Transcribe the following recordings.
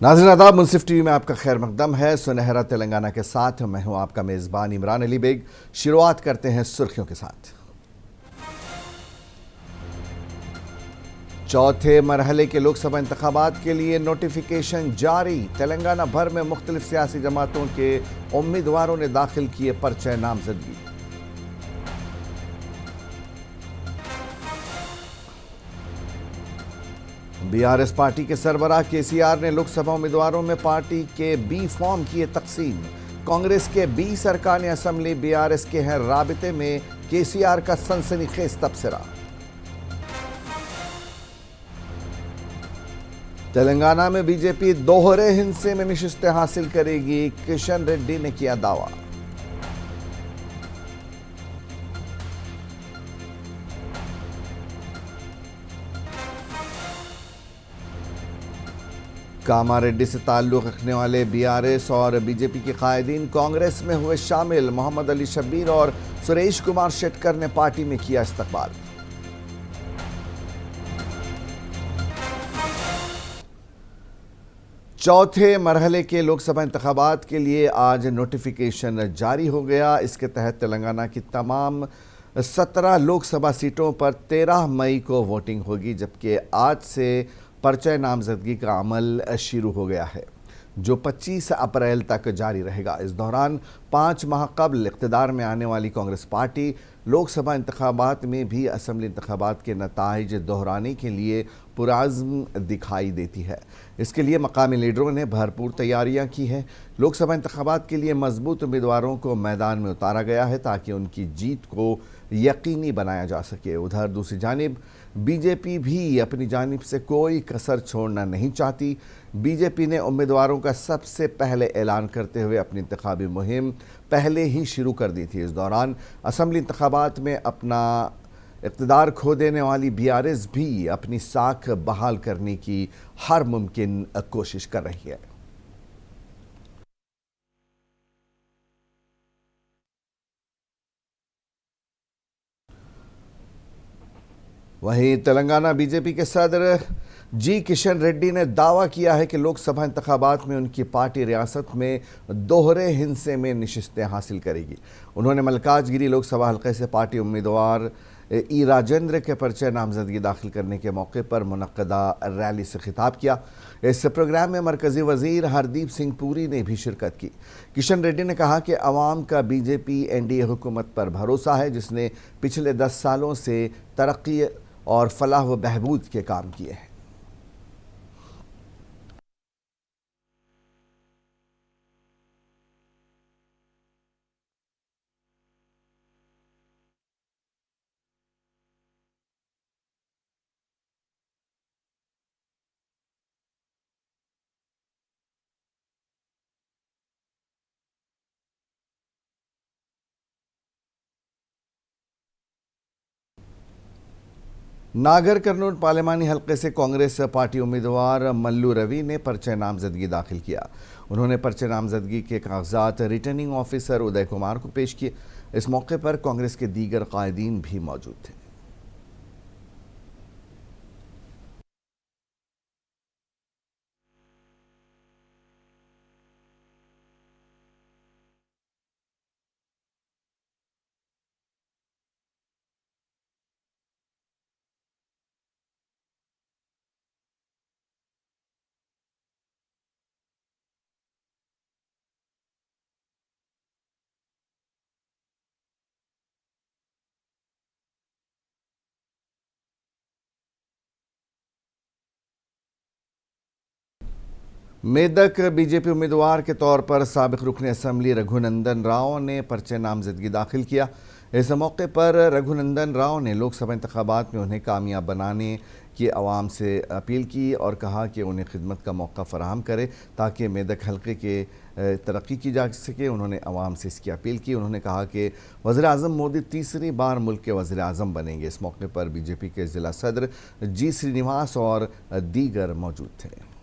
नाज़रीन आदाब, मुंसिफ टीवी में आपका खैर मकदम है। सुनहरा तेलंगाना के साथ मैं हूं आपका मेज़बान इमरान अली बेग। शुरुआत करते हैं सुर्खियों के साथ। चौथे मरहले के लोकसभा इंतखाबात के लिए नोटिफिकेशन जारी। तेलंगाना भर में मुख्तलिफ सियासी जमातों के उम्मीदवारों ने दाखिल किए पर्चे नामजदगी। बीआरएस पार्टी के सरबराह केसीआर ने लोकसभा उम्मीदवारों में पार्टी के बी फॉर्म किए तकसीम। कांग्रेस के 20 अरकान असम्बली बीआरएस के हैं राबिते में, केसीआर का सनसनीखेज तबसरा। तेलंगाना में बीजेपी दोहरे हिस्से में नशिस्तें हासिल करेगी, किशन रेड्डी ने किया दावा। कामारेड्डी से ताल्लुक़ रखने वाले बीआरएस और बीजेपी के कायदीन कांग्रेस में हुए शामिल। मोहम्मद अली शब्बीर और सुरेश कुमार शेट्टर ने पार्टी में किया इस्तकबाल। चौथे मरहले के लोकसभा इंतखाबात के लिए आज नोटिफिकेशन जारी हो गया। इसके तहत तेलंगाना की तमाम 17 लोकसभा सीटों पर 13 मई को वोटिंग होगी, जबकि आज से पर्चे नामजदगी का अमल शुरू हो गया है, जो 25 अप्रैल तक जारी रहेगा। इस दौरान 5 माह कबल इक़्तिदार में आने वाली कांग्रेस पार्टी लोकसभा इंतखाबात में भी असम्बली इंतखाबात के नताइज दोहराने के लिए पुरअज़्म दिखाई देती है। इसके लिए मकामी लीडरों ने भरपूर तैयारियां की हैं। लोकसभा इंतखाबात के लिए मजबूत उम्मीदवारों को मैदान में उतारा गया है ताकि उनकी जीत को यकीनी बनाया जा सके। उधर दूसरी जानिब बीजेपी भी अपनी जानिब से कोई कसर छोड़ना नहीं चाहती। बीजेपी ने उम्मीदवारों का सबसे पहले ऐलान करते हुए अपनी इंतखाबी मुहिम पहले ही शुरू कर दी थी। इस दौरान असम्बली इंतखाबात में अपना इक़्तिदार खो देने वाली बीआरएस भी अपनी साख बहाल करने की हर मुमकिन कोशिश कर रही है। वहीं तेलंगाना बीजेपी के सदर जी किशन रेड्डी ने दावा किया है कि लोकसभा इंतखाबात में उनकी पार्टी रियासत में दोहरे हिस्से में नशिस्तें हासिल करेगी। उन्होंने मल्काजगिरी लोकसभा हल्के से पार्टी उम्मीदवार ई राजेंद्र के पर्चे नामजदगी दाखिल करने के मौके पर मुनक्कदा रैली से खिताब किया। इस प्रोग्राम में मरकज़ी वज़ीर हरदीप सिंह पुरी ने भी शिरकत की। किशन रेड्डी ने कहा कि अवाम का बीजेपी एनडीए हुकूमत पर भरोसा है, जिसने पिछले 10 सालों से तरक्की और फलाह व बहबूद के काम किए हैं। नागर कर्नूल पार्लिमानी हल्के से कांग्रेस पार्टी उम्मीदवार मल्लू रवि ने पर्चे नामजदगी दाखिल किया। उन्होंने पर्चे नामजदगी के कागजात रिटर्निंग ऑफिसर उदय कुमार को पेश किए। इस मौके पर कांग्रेस के दीगर कायदीन भी मौजूद थे। मेदक बीजेपी उम्मीदवार के तौर पर साबिक रुकन असम्बली रघुनंदन राव ने पर्चे नामजदगी दाखिल किया। इस मौके पर रघुनंदन राव ने लोकसभा इंतखाबात में उन्हें कामयाब बनाने की आवाम से अपील की और कहा कि उन्हें खिदमत का मौका फराहम करे ताकि मेदक हल्के के तरक्की की जा सके। उन्होंने आवाम से इसकी अपील की। उन्होंने कहा कि वज़ीर आज़म मोदी तीसरी बार मुल्क के वज़ीर आज़म बनेंगे। इस मौके पर बीजेपी के ज़िला सदर जी श्रीनिवास और दीगर मौजूद थे।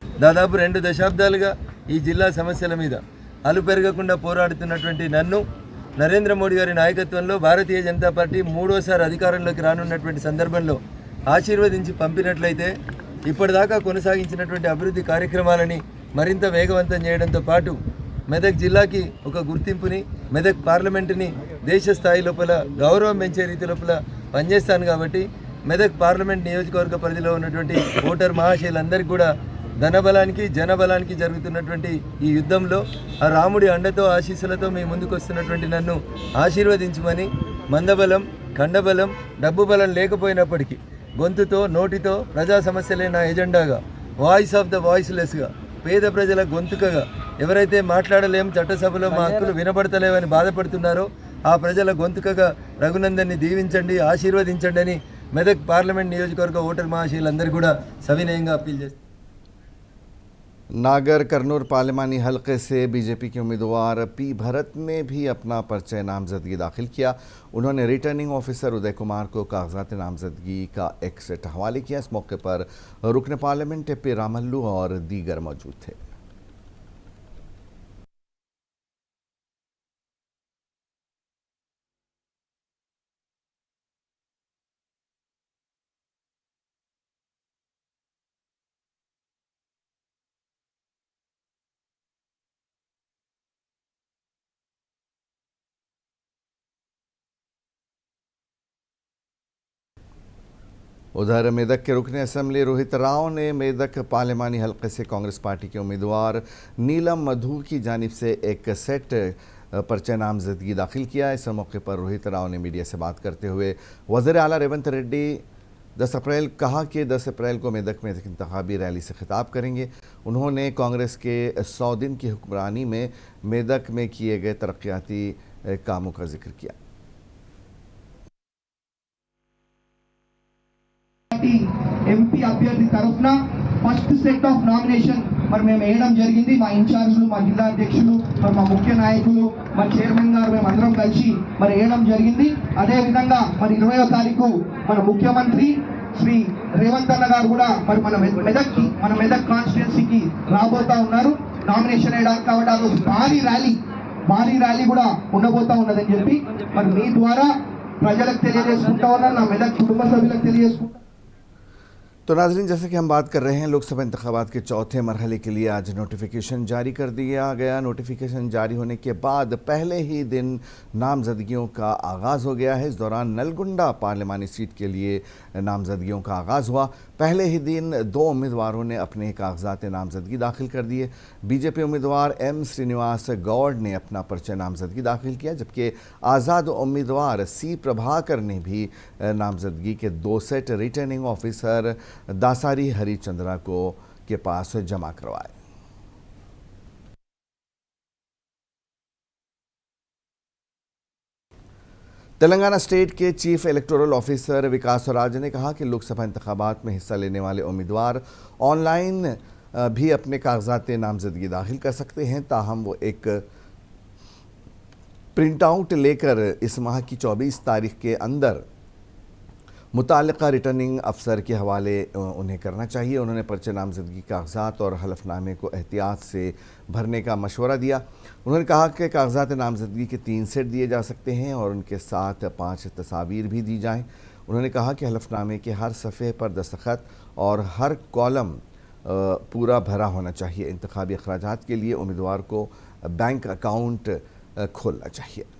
దాదాపు 2 దశాబ్దాలుగా ఈ జిల్లా సమస్యల మీద అలుపెరగకుండా పోరాడుతున్నటువంటి నన్ను నరేంద్ర మోడీ గారి నాయకత్వంలో భారతీయ జనతా పార్టీ మూడోసారి అధికారంలోకి రానున్నటువంటి సందర్భంలో ఆశీర్వదించి పంపినట్లయితే ఇప్పటిదాకా కొనసాగించినటువంటి అభివృద్ధి కార్యక్రమాలని మరింత వేగవంతం చేయడంతో పాటు మెదక్ జిల్లాకి ఒక గుర్తింపుని, మెదక్ పార్లమెంటుని దేశ స్థాయి లోపల గౌరవం పెంచే రీతి లోపల పనిచేస్తాను. కాబట్టి మెదక్ పార్లమెంట్ నియోజకవర్గ పరిధిలో ఉన్నటువంటి ఓటర్ మహాశయులందరికీ కూడా ధనబలానికి జనబలానికి జరుగుతున్నటువంటి ఈ యుద్ధంలో ఆ రాముడి అండతో ఆశీస్సులతో మీ ముందుకు వస్తున్నటువంటి నన్ను ఆశీర్వదించమని, మందబలం కండబలం డబ్బు బలం లేకపోయినప్పటికీ గొంతుతో నోటితో ప్రజా సమస్యలే నా ఎజెండాగా, వాయిస్ ఆఫ్ ద వాయిస్లెస్గా, పేద ప్రజల గొంతుకగా ఎవరైతే మాట్లాడలేం, చట్టసభలో మా హక్కులు వినబడతలేవని బాధపడుతున్నారో ఆ ప్రజల గొంతుకగా రఘునందన్ని దీవించండి, ఆశీర్వదించండి అని మెదక్ పార్లమెంట్ నియోజకవర్గ ఓటర్ మహాశయులందరూ కూడా సవినయంగా అప్పీల్ చేస్తారు. नागर कर्नूल पार्लिमानी हलके से बीजेपी के उम्मीदवार पी भरत ने भी अपना पर्चा नामजदगी दाखिल किया। उन्होंने रिटर्निंग ऑफिसर उदय कुमार को कागजात नामजदगी का एक सेट हवाले किया। इस मौके पर रुकन पार्लियामेंट पी रामल्लू और दीगर मौजूद थे। उधर मेदक के रुकने असम्बली रोहित राव ने मेदक पार्लिमानी हलके से कांग्रेस पार्टी के उम्मीदवार नीलम मधु की जानिब से एक सेट पर्चा नामजदगी दाखिल किया। इस मौके पर रोहित राव ने मीडिया से बात करते हुए वज़ीर आला रेवंत रेड्डी 10 अप्रैल कहा कि 10 अप्रैल को मेदक में इंतखाबी रैली से खिताब करेंगे। उन्होंने कांग्रेस के 100 दिन की हुक्मरानी में मेदक में किए गए तरक्याती कामों का जिक्र किया। ఎంపీ అభ్యర్థి తరఫున ఫస్ట్ సెట్ ఆఫ్ నామినేషన్ మరి మేము వేయడం జరిగింది. మా ఇన్ఛార్జ్లు, మా జిల్లా అధ్యక్షులు, మరి మా ముఖ్య నాయకులు, మా చైర్మన్ గారు మేము అందరం కలిసి మరి వేయడం జరిగింది. అదేవిధంగా మరి 20వ తారీఖు మన ముఖ్యమంత్రి శ్రీ రేవంత్ అన్న గారు కూడా మరి మన మెదక్ కాన్స్టిట్యున్సీకి రాబోతా ఉన్నారు నామినేషన్ వేయడానికి. కాబట్టి ఆ రోజు భారీ ర్యాలీ కూడా ఉండబోతా ఉన్నదని చెప్పి మరి మీ ద్వారా ప్రజలకు తెలియజేసుకుంటా ఉన్నాను, నా మెదక్ కుటుంబ సభ్యులకు తెలియజేసుకుంటా। तो नाज़रीन, जैसे कि हम बात कर रहे हैं, लोकसभा इंतखाबात के चौथे मरहले के लिए आज नोटिफिकेशन जारी कर दिया गया। नोटिफिकेशन जारी होने के बाद पहले ही दिन नामजदगियों का आगाज़ हो गया है। इस दौरान नलगुंडा पार्लिमानी सीट के लिए नामजदगियों का आगाज़ हुआ। पहले ही दिन 2 उम्मीदवारों ने अपने कागजात नामजदगी दाखिल कर दिए। बीजेपी उम्मीदवार एम श्रीनिवास गौड़ ने अपना पर्चा नामजदगी दाखिल किया, जबकि आज़ाद उम्मीदवार सी प्रभाकर ने भी नामजदगी के 2 सेट रिटर्निंग ऑफिसर दासारी हरिचंद्रा को के पास जमा करवाए। तेलंगाना स्टेट के चीफ इलेक्टोरल ऑफिसर विकास राज ने कहा कि लोकसभा इंतखाबात में हिस्सा लेने वाले उम्मीदवार ऑनलाइन भी अपने कागजात नामजदगी दाखिल कर सकते हैं। ताहम वो एक प्रिंट आउट लेकर इस माह की 24 तारीख के अंदर मुताल्लिका रिटर्निंग अफसर के हवाले उन्हें करना चाहिए। उन्होंने पर्चे नामजदगी कागजात और हलफनामे को एहतियात से भरने का मशवरा दिया। उन्होंने कहा कि कागजात नामजदगी के 3 सेट दिए जा सकते हैं और उनके साथ 5 तस्वीर भी दी जाएं। उन्होंने कहा कि हलफनामे के हर सफ़े पर दस्तखत और हर कॉलम पूरा भरा होना चाहिए। इंतखाबी अखराजात के लिए उम्मीदवार को बैंक अकाउंट खोलना चाहिए।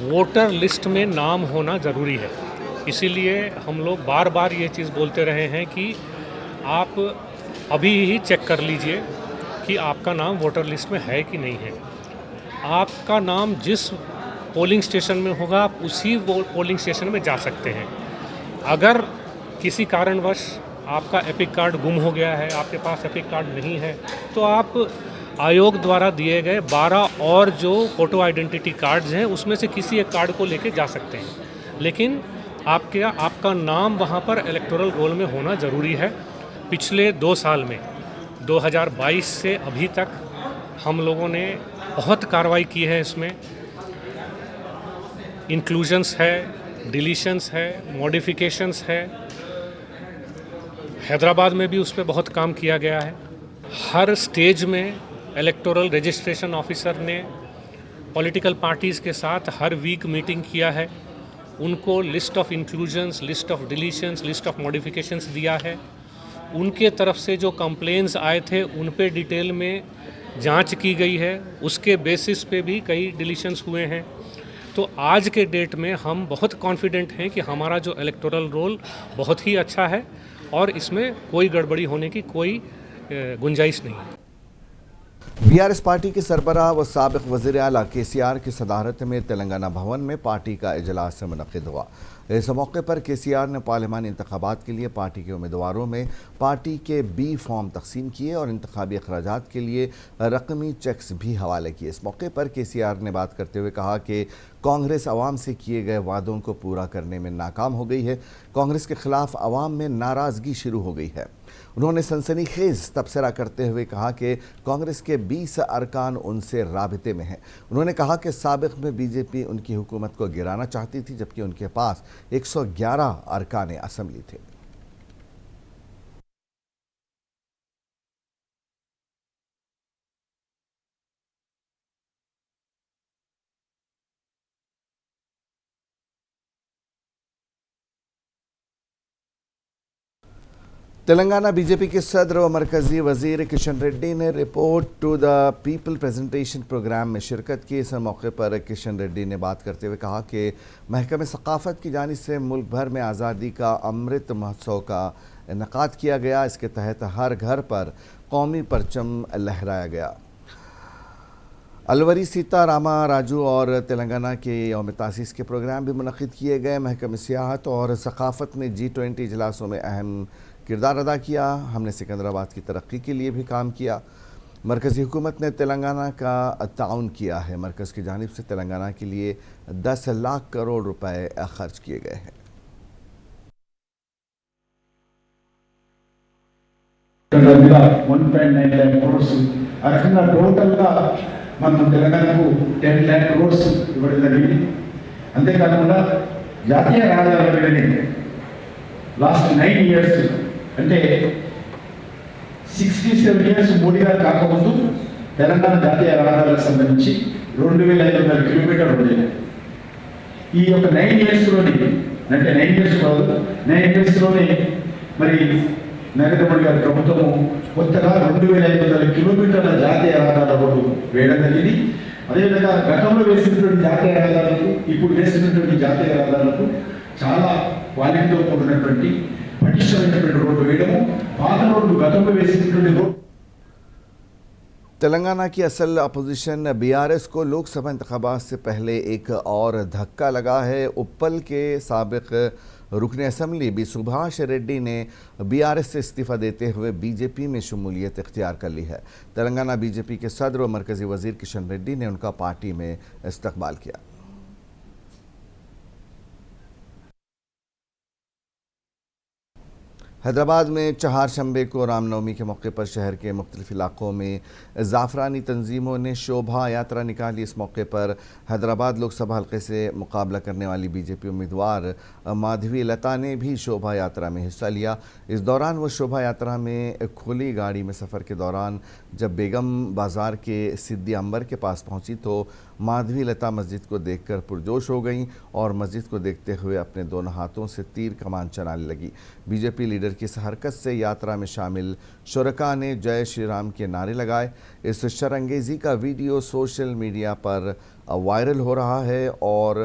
वोटर लिस्ट में नाम होना ज़रूरी है, इसीलिए हम लोग बार बार ये चीज़ बोलते रहे हैं कि आप अभी ही चेक कर लीजिए कि आपका नाम वोटर लिस्ट में है कि नहीं है। आपका नाम जिस पोलिंग स्टेशन में होगा आप उसी पोलिंग स्टेशन में जा सकते हैं। अगर किसी कारणवश आपका एपिक कार्ड गुम हो गया है, आपके पास एपिक कार्ड नहीं है, तो आप आयोग द्वारा दिए गए 12 और जो फ़ोटो आइडेंटिटी कार्ड्स हैं उसमें से किसी एक कार्ड को लेके जा सकते हैं। लेकिन आपका नाम वहाँ पर इलेक्टोरल रोल में होना ज़रूरी है। पिछले 2 साल में 2022 से अभी तक हम लोगों ने बहुत कार्रवाई की है। इसमें इंक्लूजन्स है, डिलीशंस है, मॉडिफिकेशंस है। हैदराबाद में भी उस पर बहुत काम किया गया है। हर स्टेज में इलेक्टोरल रजिस्ट्रेशन ऑफिसर ने पॉलिटिकल पार्टीज़ के साथ हर वीक मीटिंग किया है, उनको list of inclusions, list of deletions, list of modifications दिया है। उनके तरफ से जो कंप्लेंट्स आए थे उन पे डिटेल में जांच की गई है, उसके बेसिस पे भी कई डिलीशंस हुए हैं। तो आज के डेट में हम बहुत कॉन्फिडेंट हैं कि हमारा जो इलेक्टोरल रोल बहुत ही अच्छा है और इसमें कोई गड़बड़ी होने की कोई गुंजाइश नहीं है। बीआरएस पार्टी के सरबराह व साबिक वज़ीर आला केसीआर की सदारत में तेलंगाना भवन में पार्टी का इजलास मुनक़िद हुआ। इस मौके पर केसीआर ने पार्लिमानी इंतखाबात के लिए पार्टी के उम्मीदवारों में पार्टी के बी फॉर्म तकसीम किए और इंतखाबी अखराजात के लिए रकमी चेक्स भी हवाले किए। इस मौके पर केसीआर ने बात करते हुए कहा कि कांग्रेस अवाम से किए गए वादों को पूरा करने में नाकाम हो गई है। कांग्रेस के खिलाफ अवाम में नाराज़गी शुरू हो गई है। उन्होंने सनसनीखेज तबसरा करते हुए कहा कि कांग्रेस के 20 अरकान उनसे राबिते में हैं। उन्होंने कहा कि साबिक में बीजेपी उनकी हुकूमत को गिराना चाहती थी, जबकि उनके पास 111 अरकान असम्बली थे। तेलंगाना बीजेपी के सदर व मरकजी वजीर किशन रेड्डी ने report to the people presentation program में शिरकत की। इस मौके पर किशन रेड्डी ने बात करते हुए कहा कि महकमे सकाफ़त की जानिब से मुल्क भर में आज़ादी का अमृत महोत्सव का इनेकाद किया गया। इसके तहत हर घर पर कौमी परचम लहराया गया। अलवरी सीतारामा राजू और तेलंगाना के यौम तासीस के प्रोग्राम भी मुनक़िद किए गए। महकमे सियाहत और सकाफ़त ने G20 इजलासों में अहम किरदार अदा किया। हमने सिकंदराबाद की तरक्की के लिए भी काम किया। मरकज़ी हुकूमत ने तेलंगाना का ताउन किया है। मरकज़ की जानिब से तेलंगाना के लिए 10 लाख करोड़ रुपए खर्च किए गए हैं। మనం తెలంగాణకు 10 lakh crores ఇవ్వడం జరిగింది. అంతేకాకుండా జాతీయ రహదారులని లాస్ట్ 9 years అంటే 67 years మోడీ గారు కాకముందు తెలంగాణ జాతీయ రహదారులకు సంబంధించి 2500 కిలోమీటర్లు ఉండేది. ఈ యొక్క 9 years లోని అంటే 9 years కాదు 9 years లోనే మరి నరేంద్ర మోడీ గారి ప్రభుత్వము కొత్తగా 2500 కిలోమీటర్ల జాతీయ రహదారుల రోడ్డు వేయడం జరిగింది. అదేవిధంగా గతంలో వేసినటువంటి జాతీయ రహదారులకు ఇప్పుడు వేసినటువంటి జాతీయ రహదారులకు చాలా క్వాలిటీతో కూడినటువంటి పటిష్టమైనటువంటి రోడ్డు వేయడము, పాత రోడ్డు గతంలో వేసినటువంటి రోడ్డు। तेलंगाना की असल अपोजिशन बीआरएस को लोकसभा इंतखाबात से पहले एक और धक्का लगा है। उप्पल के साबिक रुकने असम्बली बी सुभाष रेड्डी ने बीआरएस से इस्तीफ़ा देते हुए बीजेपी में शमूलियत इख्तियार कर ली है। तेलंगाना बीजेपी के सदर व मरकज़ी वज़ीर किशन रेड्डी ने उनका पार्टी में इस्तकबाल किया। हैदराबाद में चहारशंबे को रामनवमी के मौके पर शहर के मुख्तलिफ इलाकों में ज़ाफ़रानी तंजीमों ने शोभा यात्रा निकाली। इस मौके पर हैदराबाद लोकसभा हल्के से मुकाबला करने वाली बीजेपी उम्मीदवार माधवी लता ने भी शोभा यात्रा में हिस्सा लिया। इस दौरान वो शोभा यात्रा में खुली गाड़ी में सफ़र के दौरान जब बेगम बाज़ार के सिद्दी अंबर के पास पहुंची तो माधवी लता मस्जिद को देखकर पुरजोश हो गईं और मस्जिद को देखते हुए अपने दोनों हाथों से तीर कमान चलाने लगी। बीजेपी लीडर की इस हरकत से यात्रा में शामिल शुरका ने जय श्री राम के नारे लगाए। इस शरंगेज़ी का वीडियो सोशल मीडिया पर वायरल हो रहा है और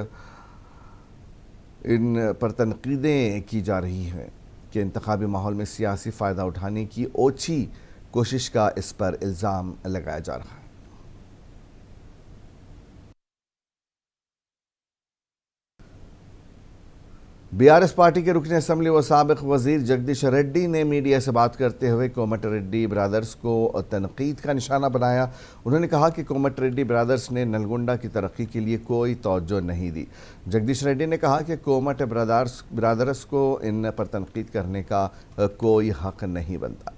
इन पर तनकीदें की जा रही हैं कि इंतखाबी माहौल में सियासी फ़ायदा उठाने की ओछी कोशिश का इस पर इल्ज़ाम लगाया जा रहा है। बीआरएस पार्टी के रुकने असम्बली व साबिक वज़ीर जगदीश रेड्डी ने मीडिया से बात करते हुए कोमट रेड्डी ब्रदर्स को तनकीद का निशाना बनाया। उन्होंने कहा कि कोमट रेड्डी ब्रदर्स ने नलगोंडा की तरक्की के लिए कोई तवज्जो नहीं दी। जगदीश रेड्डी ने कहा कि कोमट ब्रदर्स को इन पर तनकीद करने का कोई हक नहीं बनता।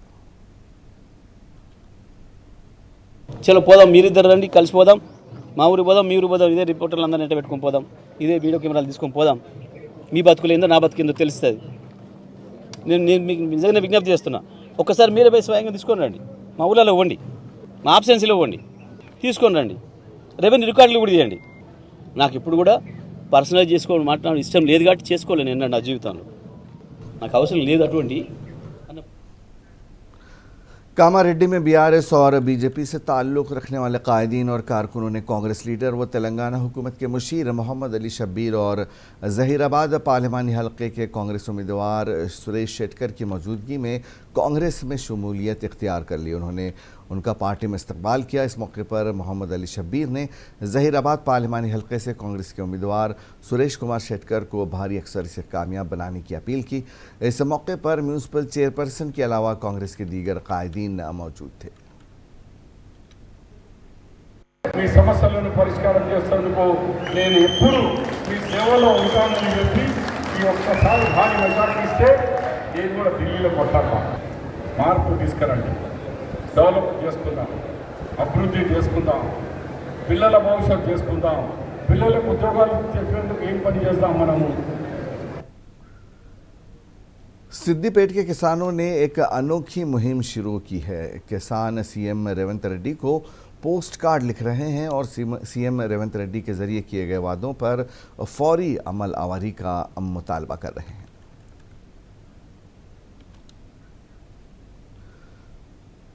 चलो పోదాం, మీరిద్దరు రండి, కలిసిపోదాం, మా ఊరికి పోదాం, మీ ఊరికి పోదాం, ఇదే రిపోర్టర్లు అందరినీ నెట్ట పెట్టుకొని పోదాం, ఇదే వీడియో కెమెరాలు తీసుకొని పోదాం, మీ బతుకులేందో నా బతుకేందో తెలుస్తుంది. నేను మీకు నిజంగా విజ్ఞప్తి చేస్తున్నా, ఒక్కసారి మీరే పోయి స్వయంగా తీసుకొని రండి, మా ఊళ్ళలో ఇవ్వండి, మా ఆబ్సెన్సీలో ఇవ్వండి, తీసుకొని రండి, రెవెన్యూ రికార్డులు కూడా తీయండి. నాకు ఇప్పుడు కూడా పర్సనలైజ్ చేసుకోవడం మాట్లాడడం ఇష్టం లేదు కాబట్టి చేసుకోలేను నేను నా జీవితంలో, నాకు అవసరం లేదు అటువంటి. कामारेड्डी में बीआरएस और बीजेपी से ताल्लुक़ रखने वाले कायदीन और कारकुनों ने कांग्रेस लीडर व तेलंगाना हुकूमत के मुशीर मोहम्मद अली शब्बीर और ज़हीराबाद पार्लिमानी हलक़े के कांग्रेस उम्मीदवार सुरेश शेटकर की मौजूदगी में कांग्रेस में शमूलियत इख्तियार कर ली। उन्होंने उनका पार्टी में इस्तकबाल किया। इस मौके पर मोहम्मद अली शब्बीर ने ज़हीराबाद पार्लिमानी हलक़े से कांग्रेस के उम्मीदवार सुरेश कुमार शेटकर को भारी अक्सरी से कामयाब बनाने की अपील की। इस मौके पर म्यूनसिपल चेयरपर्सन के अलावा कांग्रेस के दीगर कायदीन मौजूद थे। మీ సమస్యలను పరిష్కారం చేసేందుకు నేను ఎప్పుడు మీ సేవలో ఉంటానని చెప్పి ఈ ఒక్కసారి భారీ మెజార్టీ ఇస్తే నేను కూడా ఢిల్లీలో కొట్టాను. మార్పు తీసుకురండి, డెవలప్ చేసుకుందాం, అభివృద్ధి చేసుకుందాం, పిల్లల భవిష్యత్తు చేసుకుందాం, పిల్లలకు ఉద్యోగాలు చెప్పేందుకు ఏం పని చేద్దాం మనము. सिद्दीपेट के किसानों ने एक अनोखी मुहिम शुरू की है। किसान सीएम रेवंत रेड्डी को पोस्ट कार्ड लिख रहे हैं और सीएम रेवंत रेड्डी के जरिए किए गए वादों पर फौरी अमल आवारी का मुतालबा कर रहे हैं।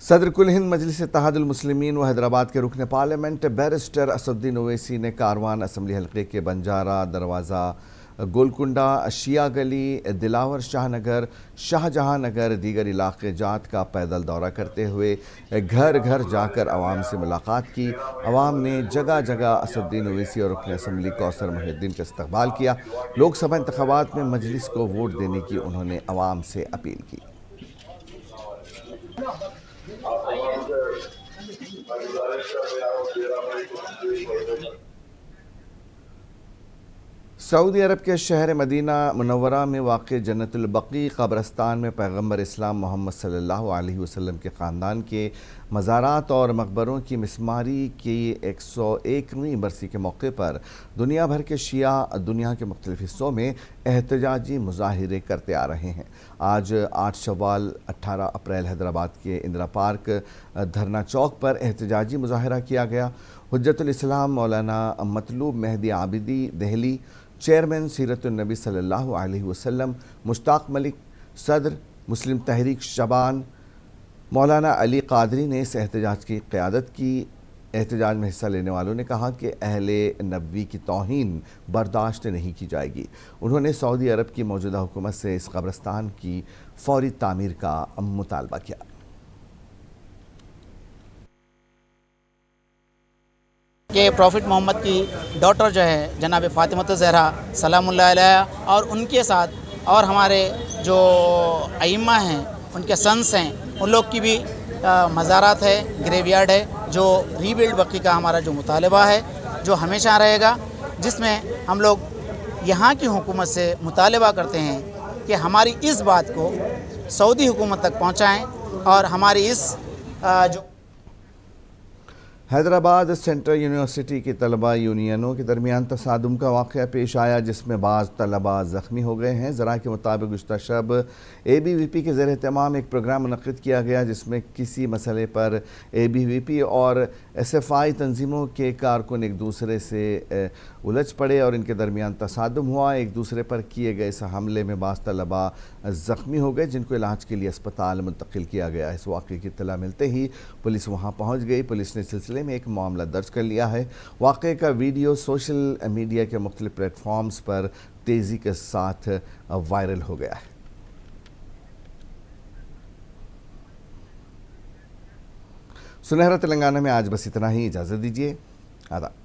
सदर कुल हिंद मजलिस इत्तेहादुल मुस्लिमीन व हैदराबाद के रुकन पार्लियामेंट बैरिस्टर असदुद्दीन ओवैसी ने कारवान असम्बली हल्के के बंजारा दरवाज़ा, गोलकुंडा, शिया गली, दिलावर शाह नगर, शाहजहां नगर दीगर इलाके जात का पैदल दौरा करते हुए घर घर जाकर आवाम से मुलाकात की। आवाम ने जगह जगह असदुद्दीन ओवैसी और रुकन असम्बली कौसर मोहिउद्दीन का इस्तकबाल किया। लोकसभा इंतखाबात में मजलिस को वोट देने की उन्होंने आवाम से अपील की। सऊदी अरब के शहर मदीना मुनव्वरा में वाक़ जन्नतुल बक़ी क़ब्रस्तान में पैगम्बर इस्लाम मोहम्मद सल्लल्लाहु अलैहि वसल्लम के ख़ानदान के मज़ारात और मकबरों की मिस्मारी की 101वीं बरसी के मौके पर दुनिया भर के शिया दुनिया के मुख्तलिफ़ हिस्सों में एहतजाजी मुज़ाहिरे करते आ रहे हैं। आज 8 शव्वाल 18 अप्रैल हैदराबाद के इंदिरा पार्क धरना चौक पर एहतजाजी मुज़ाहिरा किया गया। हुज्जतुल इस्लाम मौलाना मतलूब मेहदी आबिदी दहली, चेयरमैन सीरतुन नबी सल्लल्लाहु अलैहि वसल्लम मुश्ताक मलिक, सदर मुस्लिम तहरीक शबान मौलाना अली कादरी ने इस एहतजाज की क़यादत की। एहतजाज में हिस्सा लेने वालों ने कहा कि अहले नबी की तौहीन बर्दाश्त नहीं की जाएगी। उन्होंने सऊदी अरब की मौजूदा हुकूमत से इस कब्रस्तान की फ़ौरी तामीर का मुतालबा किया। कि प्रॉफिट मोहम्मद की डॉटर जो है जनाब फ़ातिमा ज़हरा सलामुल्लाह अलैहा और उनके साथ और हमारे जो अइम्मा हैं उनके सन्स हैं उन लोग की भी मज़ारात है, ग्रेवयार्ड है, जो रीबिल्ड बक़ी का हमारा जो मुतालबा है जो हमेशा रहेगा, जिसमें हम लोग यहाँ की हुकूमत से मुतालबा करते हैं कि हमारी इस बात को सऊदी हुकूमत तक पहुँचाएँ और हमारी इस जो हैदराबाद सेंट्रल यूनिवर्सिटी की तलबा यूनियनों के दरमियान तसादुम का वाक़या पेश आया, जिसमें बाज़ तलबा ज़ख्मी हो गए हैं। ज़रा के मुताबिक गुज़श्ता शब ABVP के ज़ेर एहतमाम एक प्रोग्राम मुनक़्क़िद किया गया, जिसमें किसी मसले पर ABVP और SFI तंजीमों के कारकुन एक दूसरे से उलझ पड़े और इनके दरमियान तसादुम हुआ। एक दूसरे पर किए गए इस हमले में बाज़ तलबा ज़ख्मी हो गए, जिनको इलाज के लिए अस्पताल मुंतकिल किया गया। इस वाक़े की इत्तला मिलते ही पुलिस वहाँ पहुँच गई। पुलिस ने सिलसिले में एक मामला दर्ज कर लिया है। वाक़े का वीडियो सोशल मीडिया के मुख्तलिफ प्लेटफॉर्म्स पर तेज़ी के साथ वायरल हो गया है। सुनहरा तेलंगाना में आज बस इतना ही। इजाज़त दीजिए। आदाब।